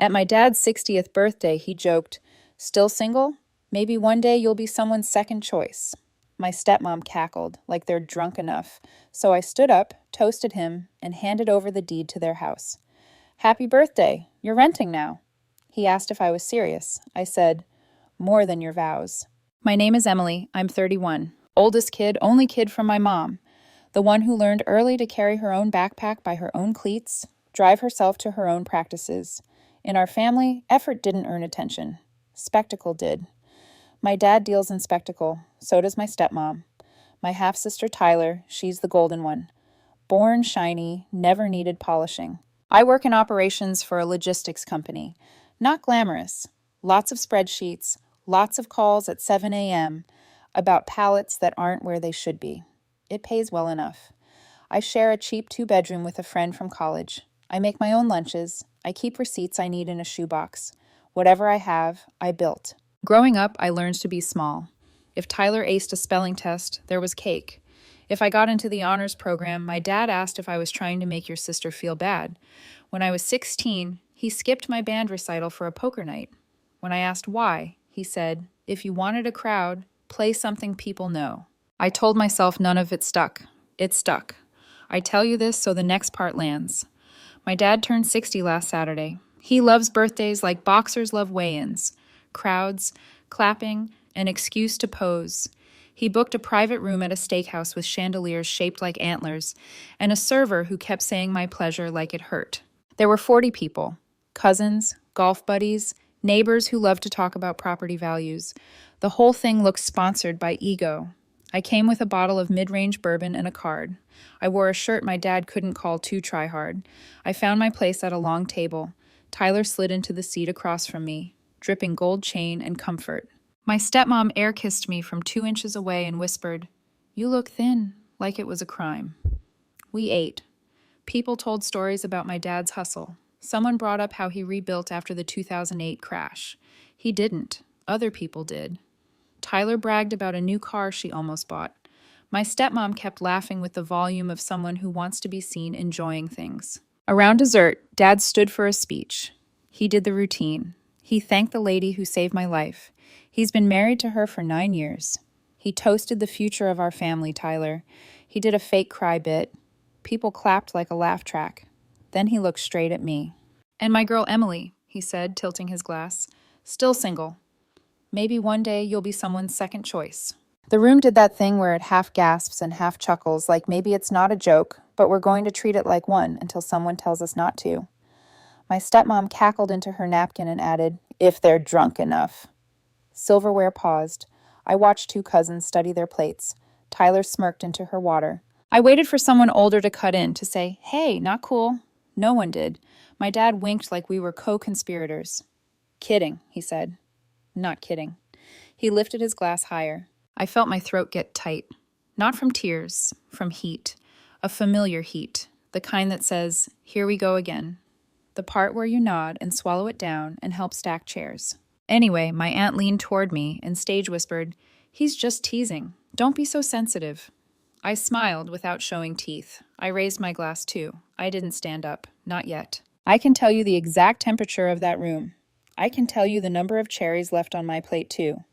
At my dad's 60th birthday, he joked, "Still single? Maybe one day you'll be someone's second choice." My stepmom cackled, like they're drunk enough, so I stood up, toasted him, and handed over the deed to their house. "Happy birthday! You're renting now." He asked if I was serious. I said, "More than your vows." My name is Emily. I'm 31. Oldest kid, only kid from my mom. The one who learned early to carry her own backpack by her own cleats, drive herself to her own practices. In our family, effort didn't earn attention. Spectacle did. My dad deals in spectacle. So does my stepmom. My half-sister Tyler, she's the golden one. Born shiny, never needed polishing. I work in operations for a logistics company. Not glamorous. Lots of spreadsheets, lots of calls at 7 a.m. about pallets that aren't where they should be. It pays well enough. I share a cheap 2-bedroom with a friend from college. I make my own lunches. I keep receipts I need in a shoebox. Whatever I have, I built. Growing up, I learned to be small. If Tyler aced a spelling test, there was cake. If I got into the honors program, my dad asked if I was trying to make your sister feel bad. When I was 16, he skipped my band recital for a poker night. When I asked why, he said, "If you wanted a crowd, play something people know." I told myself none of it stuck. It stuck. I tell you this so the next part lands. My dad turned 60 last Saturday. He loves birthdays like boxers love weigh-ins. Crowds, clapping, an excuse to pose. He booked a private room at a steakhouse with chandeliers shaped like antlers, and a server who kept saying my pleasure like it hurt. There were 40 people. Cousins, golf buddies, neighbors who loved to talk about property values. The whole thing looked sponsored by ego. I came with a bottle of mid-range bourbon and a card. I wore a shirt my dad couldn't call too try-hard. I found my place at a long table. Tyler slid into the seat across from me, dripping gold chain and comfort. My stepmom air-kissed me from 2 inches away and whispered, "You look thin," like it was a crime. We ate. People told stories about my dad's hustle. Someone brought up how he rebuilt after the 2008 crash. He didn't. Other people did. Tyler bragged about a new car she almost bought. My stepmom kept laughing with the volume of someone who wants to be seen enjoying things. Around dessert, Dad stood for a speech. He did the routine. He thanked the lady who saved my life. He's been married to her for 9 years. He toasted the future of our family, Tyler. He did a fake cry bit. People clapped like a laugh track. Then he looked straight at me. "And my girl Emily," he said, tilting his glass. "Still single. Maybe one day you'll be someone's second choice." The room did that thing where it half gasps and half chuckles, like maybe it's not a joke, but we're going to treat it like one until someone tells us not to. My stepmom cackled into her napkin and added, "If they're drunk enough." Silverware paused. I watched 2 cousins study their plates. Tyler smirked into her water. I waited for someone older to cut in, to say, "Hey, not cool." No one did. My dad winked like we were co-conspirators. "Kidding," he said. Not kidding. He lifted his glass higher. I felt my throat get tight. Not from tears, from heat. A familiar heat. The kind that says, "Here we go again." The part where you nod and swallow it down and help stack chairs. Anyway, my aunt leaned toward me and stage whispered, "He's just teasing. Don't be so sensitive." I smiled without showing teeth. I raised my glass too. I didn't stand up. Not yet. I can tell you the exact temperature of that room. I can tell you the number of cherries left on my plate too.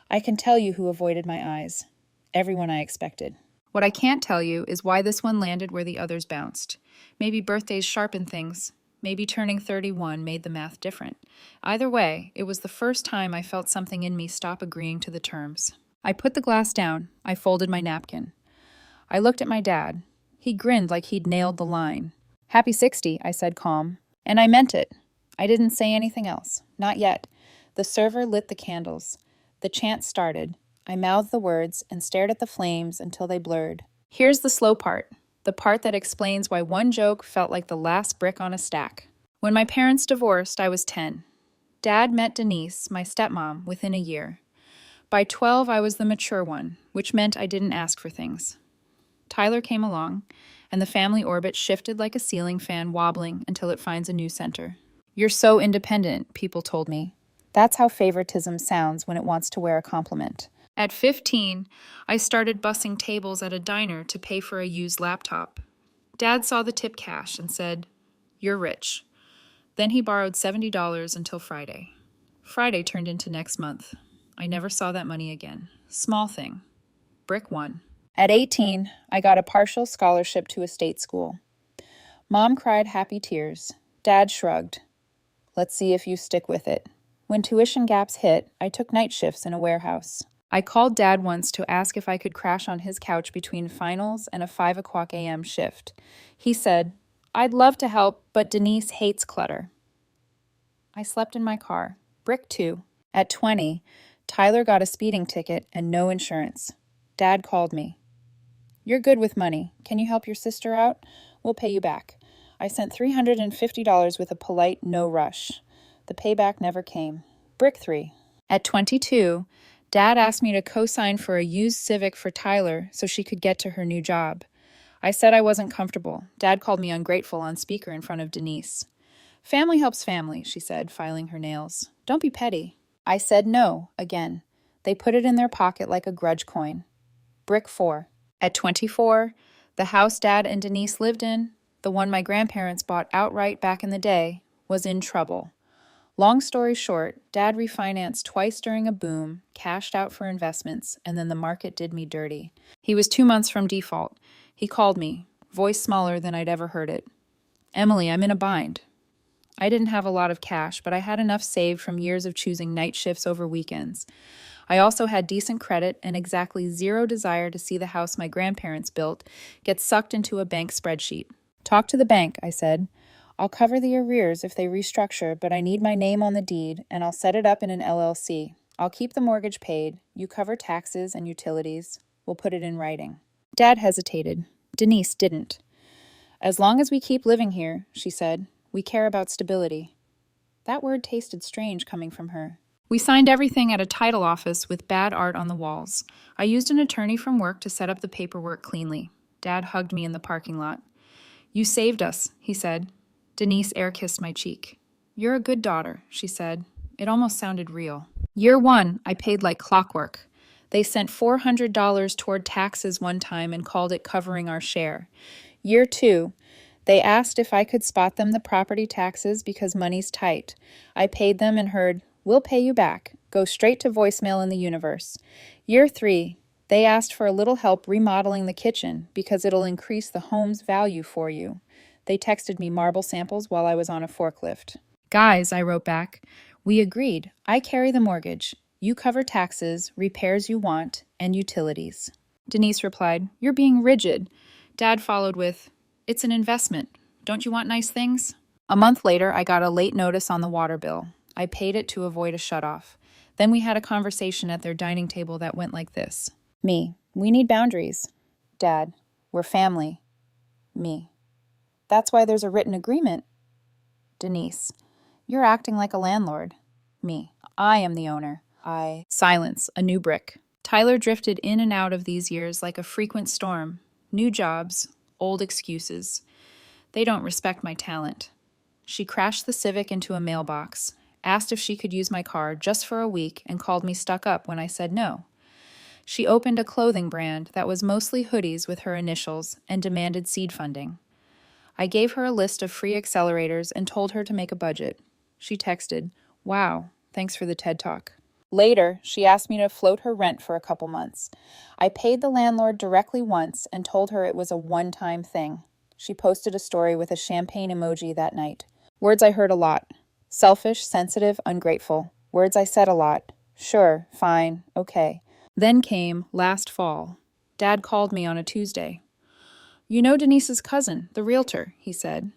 I can tell you who avoided my eyes. Everyone I expected. What I can't tell you is why this one landed where the others bounced. Maybe birthdays sharpened things. Maybe turning 31 made the math different. Either way, it was the first time I felt something in me stop agreeing to the terms. I put the glass down. I folded my napkin. I looked at my dad. He grinned like he'd nailed the line. "Happy 60, I said calm. And I meant it. I didn't say anything else. Not yet. The server lit the candles. The chant started. I mouthed the words and stared at the flames until they blurred. Here's the slow part. The part that explains why one joke felt like the last brick on a stack. When my parents divorced, I was 10. Dad met Denise, my stepmom, within a year. By 12, I was the mature one, which meant I didn't ask for things. Tyler came along, and the family orbit shifted like a ceiling fan wobbling until it finds a new center. "You're so independent," people told me. That's how favoritism sounds when it wants to wear a compliment. At 15, I started bussing tables at a diner to pay for a used laptop. Dad saw the tip cash and said, "You're rich." Then he borrowed $70 until Friday. Friday turned into next month. I never saw that money again. Small thing. Brick 1. At 18, I got a partial scholarship to a state school. Mom cried happy tears. Dad shrugged. Let's see if you stick with it. When tuition gaps hit, I took night shifts in a warehouse. I called Dad once to ask if I could crash on his couch between finals and a 5 o'clock a.m. shift. He said, I'd love to help, but Denise hates clutter. I slept in my car. Brick 2. At 20, Tyler got a speeding ticket and no insurance. Dad called me. You're good with money. Can you help your sister out? We'll pay you back. I sent $350 with a polite no rush. The payback never came. Brick 3. At 22, Dad asked me to co-sign for a used Civic for Tyler so she could get to her new job. I said I wasn't comfortable. Dad called me ungrateful on speaker in front of Denise. Family helps family, she said, filing her nails. Don't be petty. I said no, again. They put it in their pocket like a grudge coin. Brick 4. At 24, the house Dad and Denise lived in, the one my grandparents bought outright back in the day, was in trouble. Long story short, Dad refinanced twice during a boom, cashed out for investments, and then the market did me dirty. He was 2 months from default. He called me, voice smaller than I'd ever heard it. Emily, I'm in a bind. I didn't have a lot of cash, but I had enough saved from years of choosing night shifts over weekends. I also had decent credit and exactly zero desire to see the house my grandparents built get sucked into a bank spreadsheet. Talk to the bank, I said. I'll cover the arrears if they restructure, but I need my name on the deed, and I'll set it up in an LLC. I'll keep the mortgage paid. You cover taxes and utilities. We'll put it in writing. Dad hesitated. Denise didn't. As long as we keep living here, she said, we care about stability. That word tasted strange coming from her. We signed everything at a title office with bad art on the walls. I used an attorney from work to set up the paperwork cleanly. Dad hugged me in the parking lot. You saved us, he said. Denise air-kissed my cheek. You're a good daughter, she said. It almost sounded real. Year 1, I paid like clockwork. They sent $400 toward taxes one time and called it covering our share. Year 2, they asked if I could spot them the property taxes because money's tight. I paid them and heard, we'll pay you back. Go straight to voicemail in the universe. Year 3, they asked for a little help remodeling the kitchen because it'll increase the home's value for you. They texted me marble samples while I was on a forklift. Guys, I wrote back, we agreed. I carry the mortgage. You cover taxes, repairs you want, and utilities. Denise replied, you're being rigid. Dad followed with, it's an investment. Don't you want nice things? A month later, I got a late notice on the water bill. I paid it to avoid a shutoff. Then we had a conversation at their dining table that went like this. Me, we need boundaries. Dad, we're family. Me, that's why there's a written agreement. Denise, you're acting like a landlord. Me, I am the owner. Silence, a new brick. Tyler drifted in and out of these years like a frequent storm. New jobs, old excuses. They don't respect my talent. She crashed the Civic into a mailbox, asked if she could use my car just for a week, and called me stuck up when I said no. She opened a clothing brand that was mostly hoodies with her initials and demanded seed funding. I gave her a list of free accelerators and told her to make a budget. She texted, wow, thanks for the TED Talk. Later, she asked me to float her rent for a couple months. I paid the landlord directly once and told her it was a one-time thing. She posted a story with a champagne emoji that night. Words I heard a lot. Selfish, sensitive, ungrateful. Words I said a lot. Sure, fine, okay. Then came last fall. Dad called me on a Tuesday. You know Denise's cousin, the realtor, he said.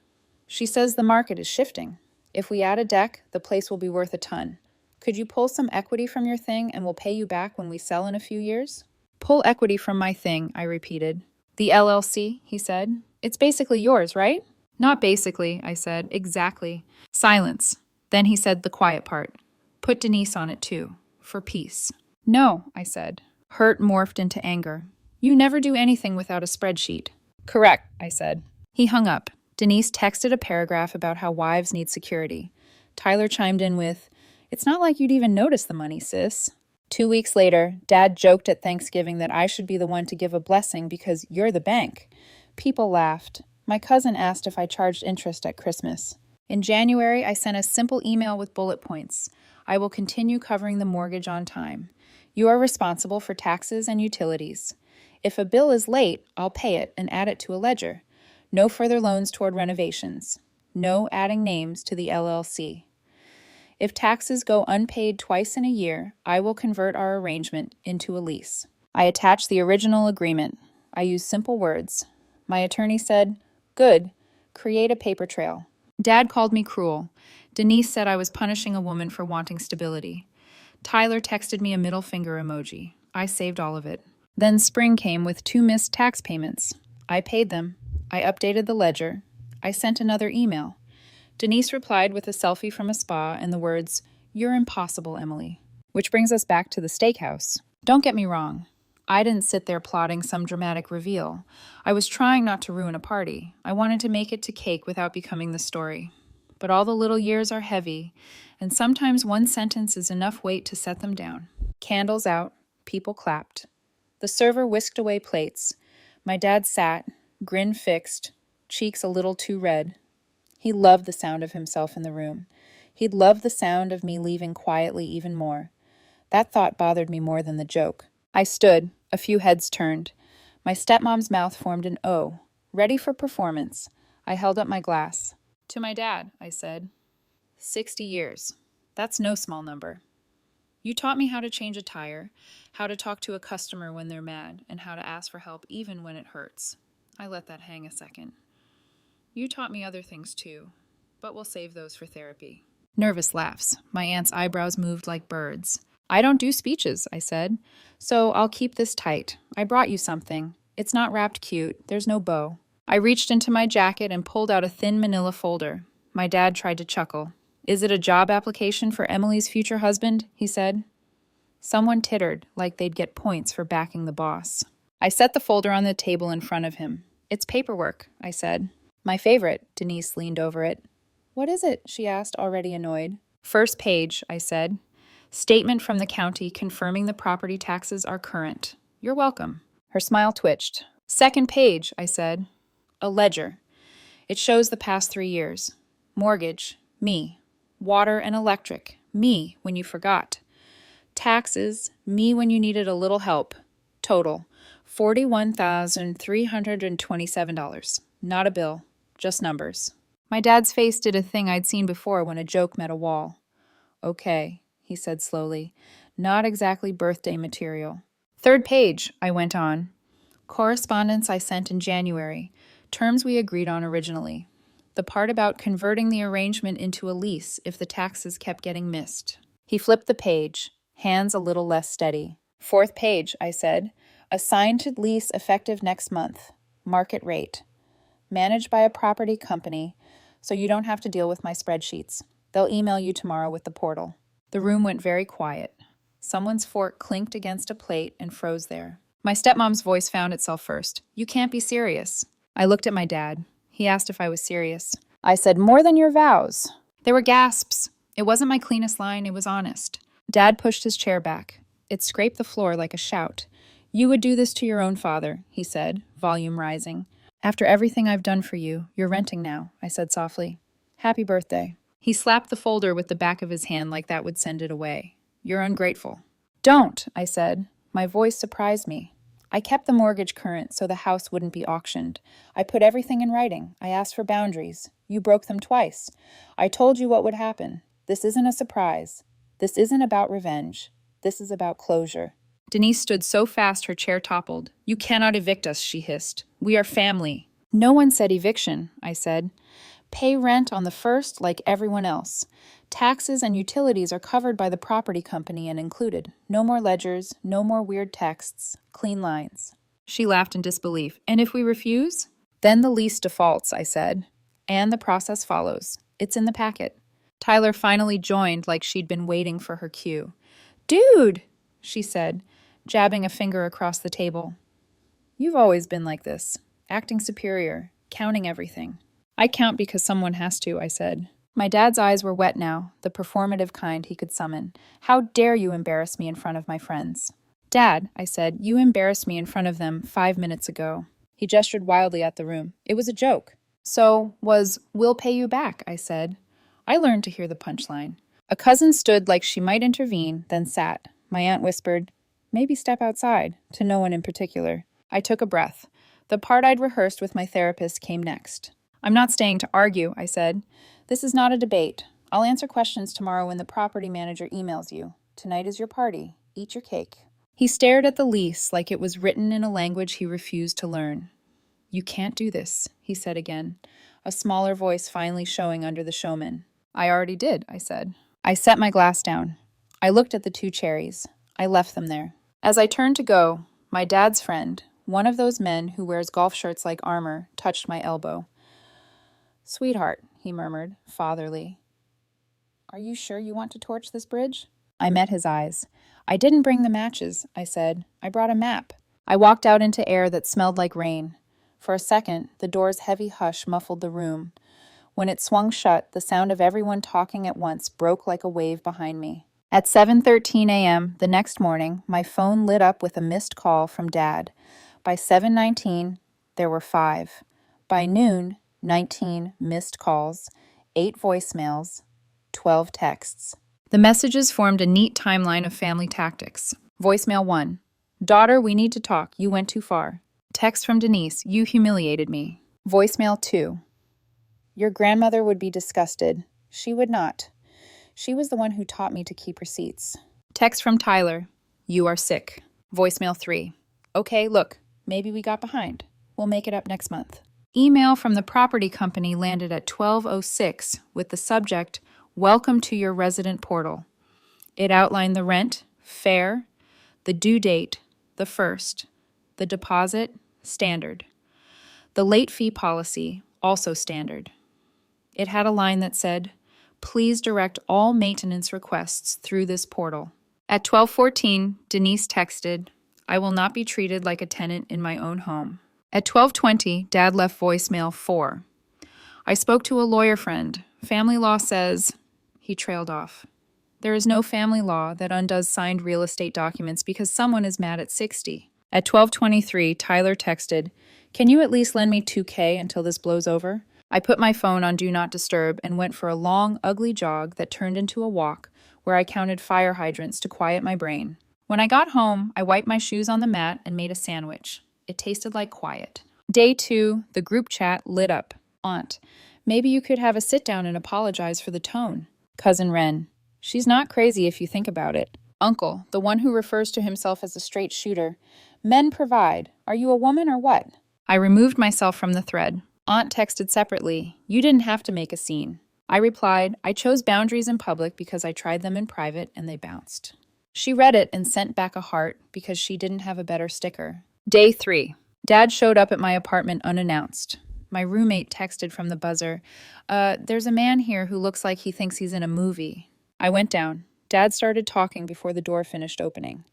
She says the market is shifting. If we add a deck, the place will be worth a ton. Could you pull some equity from your thing and we'll pay you back when we sell in a few years? Pull equity from my thing, I repeated. The LLC, he said. It's basically yours, right? Not basically, I said. Exactly. Silence. Then he said the quiet part. Put Denise on it too. For peace. No, I said. Hurt morphed into anger. You never do anything without a spreadsheet. Correct, I said. He hung up. Denise texted a paragraph about how wives need security. Tyler chimed in with, it's not like you'd even notice the money, sis. 2 weeks later, Dad joked at Thanksgiving that I should be the one to give a blessing because you're the bank. People laughed. My cousin asked if I charged interest at Christmas. In January, I sent a simple email with bullet points. I will continue covering the mortgage on time. You are responsible for taxes and utilities. If a bill is late, I'll pay it and add it to a ledger. No further loans toward renovations. No adding names to the LLC. If taxes go unpaid twice in a year, I will convert our arrangement into a lease. I attached the original agreement. I used simple words. My attorney said, "Good. Create a paper trail." Dad called me cruel. Denise said I was punishing a woman for wanting stability. Tyler texted me a middle finger emoji. I saved all of it. Then spring came with 2 missed tax payments. I paid them. I updated the ledger. I sent another email. Denise replied with a selfie from a spa and the words, "You're impossible, Emily." Which brings us back to the steakhouse. Don't get me wrong. I didn't sit there plotting some dramatic reveal. I was trying not to ruin a party. I wanted to make it to cake without becoming the story. But all the little years are heavy, and sometimes one sentence is enough weight to set them down. Candles out, people clapped. The server whisked away plates. My dad sat, grin fixed, cheeks a little too red. He loved the sound of himself in the room. He'd love the sound of me leaving quietly even more. That thought bothered me more than the joke. I stood, a few heads turned. My stepmom's mouth formed an O, ready for performance. I held up my glass. "To my dad," I said. 60 years. That's no small number. You taught me how to change a tire, how to talk to a customer when they're mad, and how to ask for help even when it hurts. I let that hang a second. You taught me other things too, but we'll save those for therapy. Nervous laughs. My aunt's eyebrows moved like birds. "I don't do speeches," I said, "so I'll keep this tight. I brought you something. It's not wrapped cute. There's no bow." I reached into my jacket and pulled out a thin manila folder. My dad tried to chuckle. "Is it a job application for Emily's future husband?" he said. Someone tittered, like they'd get points for backing the boss. I set the folder on the table in front of him. "It's paperwork," I said. "My favorite." Denise leaned over it. "What is it?" she asked, already annoyed. "First page," I said. "Statement from the county confirming the property taxes are current. You're welcome." Her smile twitched. "Second page," I said. "A ledger. It shows the past 3 years. Mortgage, me. Water and electric, me when you forgot. Taxes, me when you needed a little help. Total, $41,327. Not a bill, just numbers." My dad's face did a thing I'd seen before when a joke met a wall. "Okay," he said slowly. "Not exactly birthday material." "Third page," I went on. "Correspondence I sent in January. Terms we agreed on originally. The part about converting the arrangement into a lease if the taxes kept getting missed." He flipped the page, hands a little less steady. "Fourth page," I said. "Assigned to lease effective next month. Market rate. Managed by a property company, so you don't have to deal with my spreadsheets. They'll email you tomorrow with the portal." The room went very quiet. Someone's fork clinked against a plate and froze there. My stepmom's voice found itself first. "You can't be serious." I looked at my dad. He asked if I was serious. I said, "More than your vows." There were gasps. It wasn't my cleanest line, it was honest. Dad pushed his chair back. It scraped the floor like a shout. "You would do this to your own father," he said, volume rising. "After everything I've done for you, you're renting now," I said softly. "Happy birthday." He slapped the folder with the back of his hand like that would send it away. "You're ungrateful." "Don't," I said. My voice surprised me. I kept the mortgage current so the house wouldn't be auctioned. I put everything in writing. I asked for boundaries. You broke them twice. I told you what would happen. This isn't a surprise. This isn't about revenge. This is about closure. Denise stood so fast her chair toppled. "You cannot evict us," she hissed. "We are family." "No one said eviction," I said. "Pay rent on the first like everyone else. Taxes and utilities are covered by the property company and included. No more ledgers, no more weird texts, clean lines." She laughed in disbelief. "And if we refuse?" "Then the lease defaults," I said. "And the process follows. It's in the packet." Tyler finally joined like she'd been waiting for her cue. "Dude," she said, jabbing a finger across the table. "You've always been like this, acting superior, counting everything." "I count because someone has to," I said. My dad's eyes were wet now, the performative kind he could summon. "How dare you embarrass me in front of my friends?" "Dad," I said, "you embarrassed me in front of them 5 minutes ago." He gestured wildly at the room. "It was a joke." So was, "We'll pay you back," I said. I learned to hear the punchline. A cousin stood like she might intervene, then sat. My aunt whispered, "Maybe step outside," to no one in particular. I took a breath. The part I'd rehearsed with my therapist came next. "I'm not staying to argue," I said. "This is not a debate. I'll answer questions tomorrow when the property manager emails you. Tonight is your party. Eat your cake." He stared at the lease like it was written in a language he refused to learn. "You can't do this," he said again, a smaller voice finally showing under the showman. "I already did," I said. I set my glass down. I looked at the 2 cherries. I left them there. As I turned to go, my dad's friend, one of those men who wears golf shirts like armor, touched my elbow. "Sweetheart," he murmured, fatherly. "Are you sure you want to torch this bridge?" I met his eyes. "I didn't bring the matches," I said. "I brought a map." I walked out into air that smelled like rain. For a second, the door's heavy hush muffled the room. When it swung shut, the sound of everyone talking at once broke like a wave behind me. At 7:13 a.m. the next morning, my phone lit up with a missed call from Dad. By 7:19, there were 5. By noon, 19 missed calls, 8 voicemails, 12 texts. The messages formed a neat timeline of family tactics. Voicemail 1. "Daughter, we need to talk. You went too far." Text from Denise, "You humiliated me." Voicemail 2. "Your grandmother would be disgusted. She would not. She was the one who taught me to keep receipts." Text from Tyler, "You are sick." Voicemail 3. "Okay, look, maybe we got behind. We'll make it up next month." Email from the property company landed at 12:06 with the subject, "Welcome to your resident portal." It outlined the rent, fair, the due date, the first, the deposit, standard. The late fee policy, also standard. It had a line that said, "Please direct all maintenance requests through this portal." At 12:14, Denise texted, "I will not be treated like a tenant in my own home." At 12:20, Dad left voicemail 4. "I spoke to a lawyer friend. Family law says..." He trailed off. There is no family law that undoes signed real estate documents because someone is mad at 60. At 12:23, Tyler texted, "Can you at least lend me $2K until this blows over?" I put my phone on Do Not Disturb and went for a long, ugly jog that turned into a walk where I counted fire hydrants to quiet my brain. When I got home, I wiped my shoes on the mat and made a sandwich. It tasted like quiet. Day 2, the group chat lit up. "Aunt, maybe you could have a sit down and apologize for the tone." Cousin Wren, "She's not crazy if you think about it." Uncle, the one who refers to himself as a straight shooter, "Men provide. Are you a woman or what?" I removed myself from the thread. Aunt texted separately, "You didn't have to make a scene." I replied, "I chose boundaries in public because I tried them in private and they bounced." She read it and sent back a heart because she didn't have a better sticker. Day 3. Dad showed up at my apartment unannounced. My roommate texted from the buzzer, "There's a man here who looks like he thinks he's in a movie." I went down. Dad started talking before the door finished opening.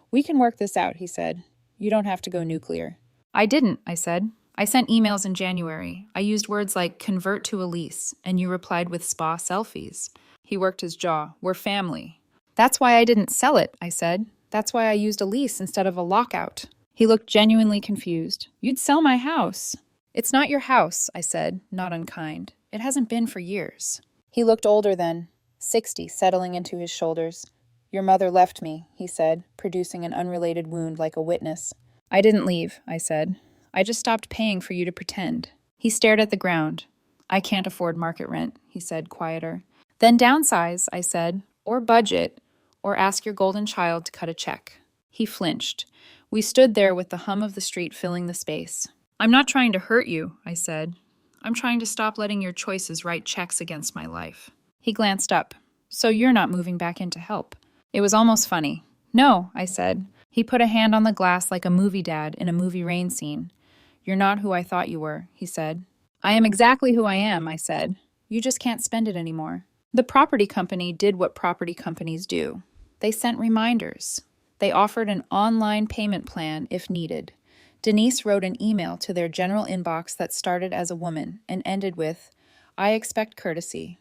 "We can work this out," he said. "You don't have to go nuclear." I didn't, I said. "I sent emails in January. I used words like convert to a lease, and you replied with spa selfies." He worked his jaw. "We're family." "That's why I didn't sell it," I said. "That's why I used a lease instead of a lockout." He looked genuinely confused. "You'd sell my house." "It's not your house," I said, not unkind. "It hasn't been for years." He looked older then, 60, settling into his shoulders. "Your mother left me," he said, producing an unrelated wound like a witness. "I didn't leave," I said. "I just stopped paying for you to pretend." He stared at the ground. "I can't afford market rent," he said, quieter. "Then downsize," I said, "or budget, or ask your golden child to cut a check." He flinched. We stood there with the hum of the street filling the space. "I'm not trying to hurt you," I said. "I'm trying to stop letting your choices write checks against my life." He glanced up. "So you're not moving back in to help." It was almost funny. "No," I said. He put a hand on the glass like a movie dad in a movie rain scene. "You're not who I thought you were," he said. "I am exactly who I am," I said. "You just can't spend it anymore." The property company did what property companies do. They sent reminders. They offered an online payment plan if needed. Denise wrote an email to their general inbox that started as a woman and ended with, "I expect courtesy."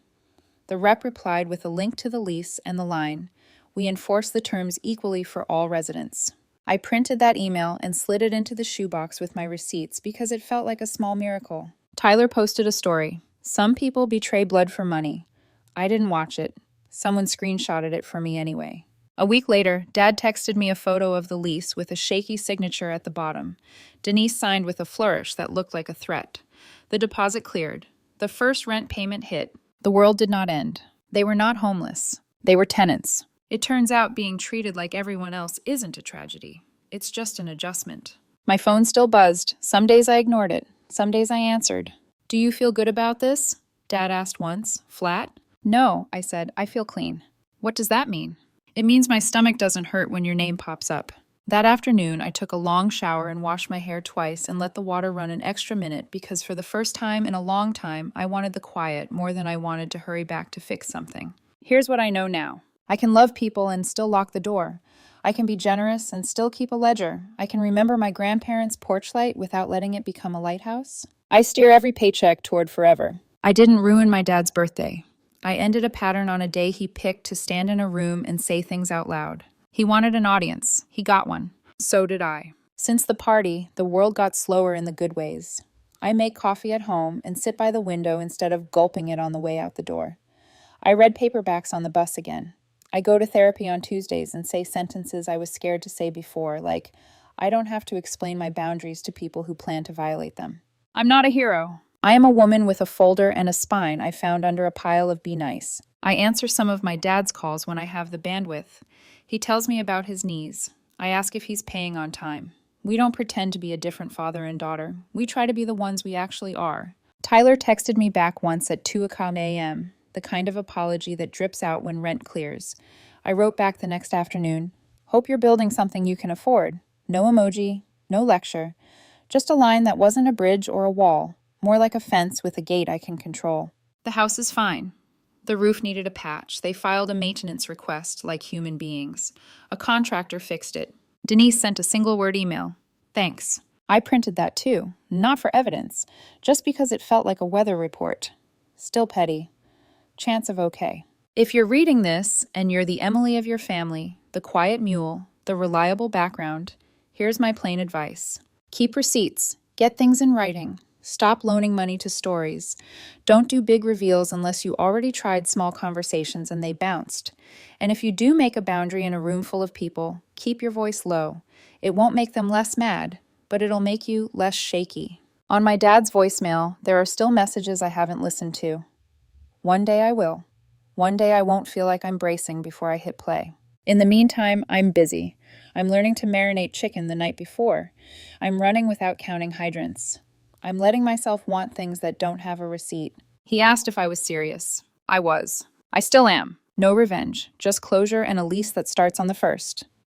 The rep replied with a link to the lease and the line, "We enforce the terms equally for all residents." I printed that email and slid it into the shoebox with my receipts because it felt like a small miracle. Tyler posted a story. Some people betray blood for money. I didn't watch it. Someone screenshotted it for me anyway. A week later, Dad texted me a photo of the lease with a shaky signature at the bottom. Denise signed with a flourish that looked like a threat. The deposit cleared. The first rent payment hit. The world did not end. They were not homeless. They were tenants. It turns out being treated like everyone else isn't a tragedy. It's just an adjustment. My phone still buzzed. Some days I ignored it. Some days I answered. "Do you feel good about this?" Dad asked once, flat. "No," I said. "I feel clean." "What does that mean?" "It means my stomach doesn't hurt when your name pops up." That afternoon, I took a long shower and washed my hair twice and let the water run an extra minute because for the first time in a long time, I wanted the quiet more than I wanted to hurry back to fix something. Here's what I know now. I can love people and still lock the door. I can be generous and still keep a ledger. I can remember my grandparents' porch light without letting it become a lighthouse. I steer every paycheck toward forever. I didn't ruin my dad's birthday. I ended a pattern on a day he picked to stand in a room and say things out loud. He wanted an audience. He got one. So did I. Since the party, the world got slower in the good ways. I make coffee at home and sit by the window instead of gulping it on the way out the door. I read paperbacks on the bus again. I go to therapy on Tuesdays and say sentences I was scared to say before, like, I don't have to explain my boundaries to people who plan to violate them. I'm not a hero. I am a woman with a folder and a spine I found under a pile of Be Nice. I answer some of my dad's calls when I have the bandwidth. He tells me about his knees. I ask if he's paying on time. We don't pretend to be a different father and daughter. We try to be the ones we actually are. Tyler texted me back once at 2 a.m., the kind of apology that drips out when rent clears. I wrote back the next afternoon, "Hope you're building something you can afford." No emoji, no lecture, just a line that wasn't a bridge or a wall, more like a fence with a gate I can control. The house is fine. The roof needed a patch. They filed a maintenance request like human beings. A contractor fixed it. Denise sent a single-word email. "Thanks." I printed that too, not for evidence, just because it felt like a weather report. Still petty. Chance of okay. If you're reading this and you're the Emily of your family, the quiet mule, the reliable background, here's my plain advice. Keep receipts. Get things in writing. Stop loaning money to stories. Don't do big reveals unless you already tried small conversations and they bounced. And if you do make a boundary in a room full of people, keep your voice low. It won't make them less mad, but it'll make you less shaky. On my dad's voicemail, there are still messages I haven't listened to. One day I will. One day I won't feel like I'm bracing before I hit play. In the meantime, I'm busy. I'm learning to marinate chicken the night before. I'm running without counting hydrants. I'm letting myself want things that don't have a receipt. He asked if I was serious. I was. I still am. No revenge, just closure and a lease that starts on the 1st.